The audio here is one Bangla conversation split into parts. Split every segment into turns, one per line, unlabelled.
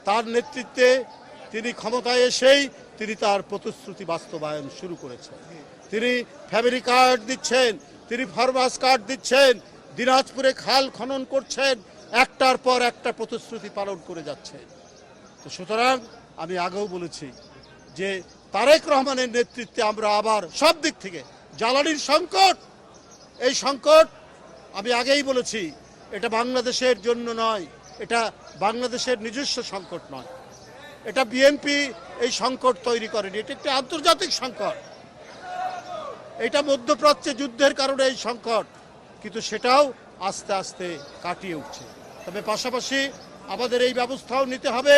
তার নেতৃত্বে তিনি ক্ষমতায় এসেই তিনি তার প্রতিশ্রুতি বাস্তবায়ন শুরু করেছেন। তিনি ফ্যামিলি কার্ড দিচ্ছেন, তিনি ফার্মার্স কার্ড দিচ্ছেন, দিনাজপুরে খাল খনন করছেন, একটার পর একটা প্রতিশ্রুতি পালন করে যাচ্ছেন। তো সুতরাং আমি আগেও বলেছি যে তারেক রহমানের নেতৃত্বে আমরা আবার সব দিক থেকে জ্বালানির সংকট, এই সংকট আমি আগেই বলেছি এটা বাংলাদেশের জন্য নয়, এটা বাংলাদেশের নিজস্ব সংকট নয়, এটা বিএনপি এই সংকট তৈরি করেনি, এটা একটি আন্তর্জাতিক সংকট। এটা মধ্যপ্রাচ্যে যুদ্ধের কারণে এই সংকট, কিন্তু সেটাও আস্তে আস্তে কাটিয়ে উঠছে। তবে পাশাপাশি আমাদের এই ব্যবস্থাও নিতে হবে,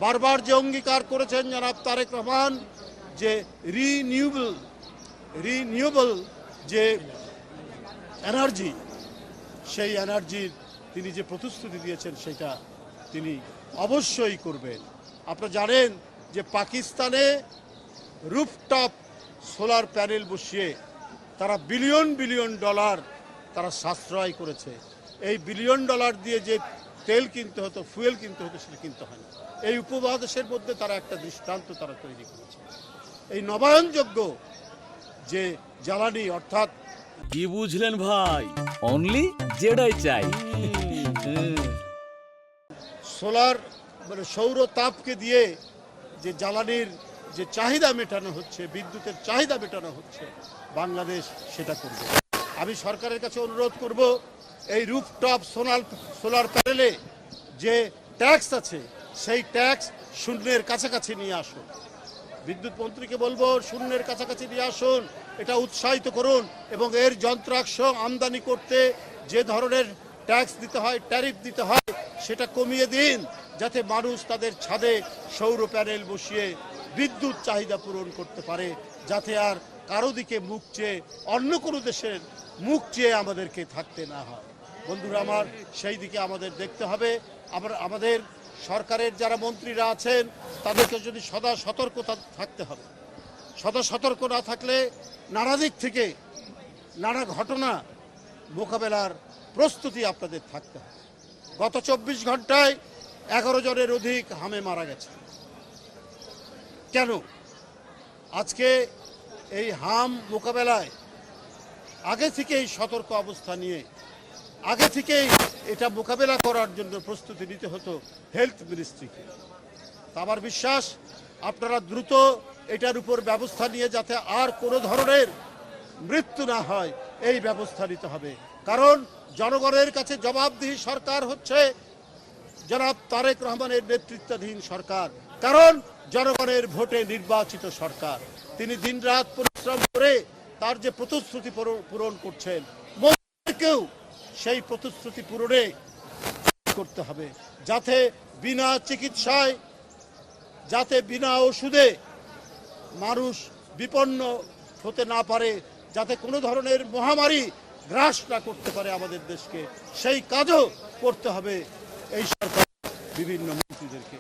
বারবার যে অঙ্গীকার করেছেন জনাব তারেক রহমান যে রিনিউয়েবল যে এনার্জি, সেই এনার্জির তিনি যে প্রতিশ্রুতি দিয়েছেন সেটা তিনি অবশ্যই করবেন। আপনারা জানেন যে পাকিস্তানে রুফটপ সোলার প্যানেল বসিয়ে তারা বিলিয়ন বিলিয়ন ডলার তারা সাশ্রয় করেছে। এই বিলিয়ন ডলার দিয়ে যে তেল কিনতে হতো, ফুয়েল কিনতে হতো, সেটা কিনতে হয় না। এই উপমহাদেশের মধ্যে তারা একটা দৃষ্টান্ত তারা তৈরি করেছে। এই নবায়নযোগ্য যে জ্বালানি, অর্থাৎ
কি বুঝলেন ভাই, অনলি যেটাই চাই।
সোলার মানে সৌর তাপকে দিয়ে যে জ্বালানির যে চাহিদা মেটানো হচ্ছে, বিদ্যুতের চাহিদা মেটানো হচ্ছে, বাংলাদেশ সেটা করবে। আমি সরকারের কাছে অনুরোধ করব এই রুফটপ সোলার প্যানেলে যে ট্যাক্স আছে সেই ট্যাক্স শূন্যের কাছাকাছি নিয়ে আসুন। বিদ্যুৎ মন্ত্রীকে বলবো শূন্যের কাছাকাছি নিয়ে আসুন, এটা উৎসাহিত করুন এবং এর যন্ত্রাংশ আমদানি করতে যে ধরনের ট্যাক্স দিতে হয়, ট্যারিফ দিতে হয়, সেটা কমিয়ে দিন, যাতে মানুষ তাদের ছাদে সৌর প্যানেল বসিয়ে বিদ্যুৎ চাহিদা পূরণ করতে পারে, যাতে আর কারো দিকে মুখ চেয়ে অন্য কোনো দেশের মুখ চেয়ে আমাদেরকে থাকতে না হয়। বন্ধুরা আমার, সেই দিকে আমাদের দেখতে হবে। আমাদের সরকারের যারা মন্ত্রীরা আছেন তাদেরকে যদি সদা সতর্কতা থাকতে হবে। সদা সতর্ক না থাকলে নানা দিক থেকে নানা ঘটনা মোকাবেলার প্রস্তুতি আপনাদের থাকতে হবে। গত 24 ঘন্টায় 11 জনের অধিক হামে মারা গেছে। কেন? আজকে এই হাম মোকাবেলায় আগে থেকেই সতর্ক অবস্থা নিয়ে আগে থেকেই এটা মোকাবেলা করার জন্য প্রস্তুতি নিতে হতো হেলথ মিনিস্ট্রিকে। আমার বিশ্বাস আপনারা দ্রুত এটার উপর ব্যবস্থা নিয়ে যাতে আর কোনো ধরনের মৃত্যু না হয় এই ব্যবস্থা নিতে হবে। কারণ জনগণের কাছে জবাবদিহি সরকার হচ্ছে জনাব তারেক রহমানের নেতৃত্বাধীন সরকার, কারণ জনগণের ভোটে নির্বাচিত সরকার। তিনি দিনরাত পরিশ্রম করে তার যে প্রতিশ্রুতি পূরণ করছেন, কেউ সেই প্রতিশ্রুতি পূরণে করতে হবে, যাতে বিনা চিকিৎসায়, যাতে বিনা ওষুধে মানুষ বিপন্ন হতে না পারে, যাতে কোনো ধরনের মহামারী গ্রাস না করতে পারে আমাদের দেশকে, সেই কাজও করতে হবে এই সরকার বিভিন্ন মন্ত্রীদেরকে।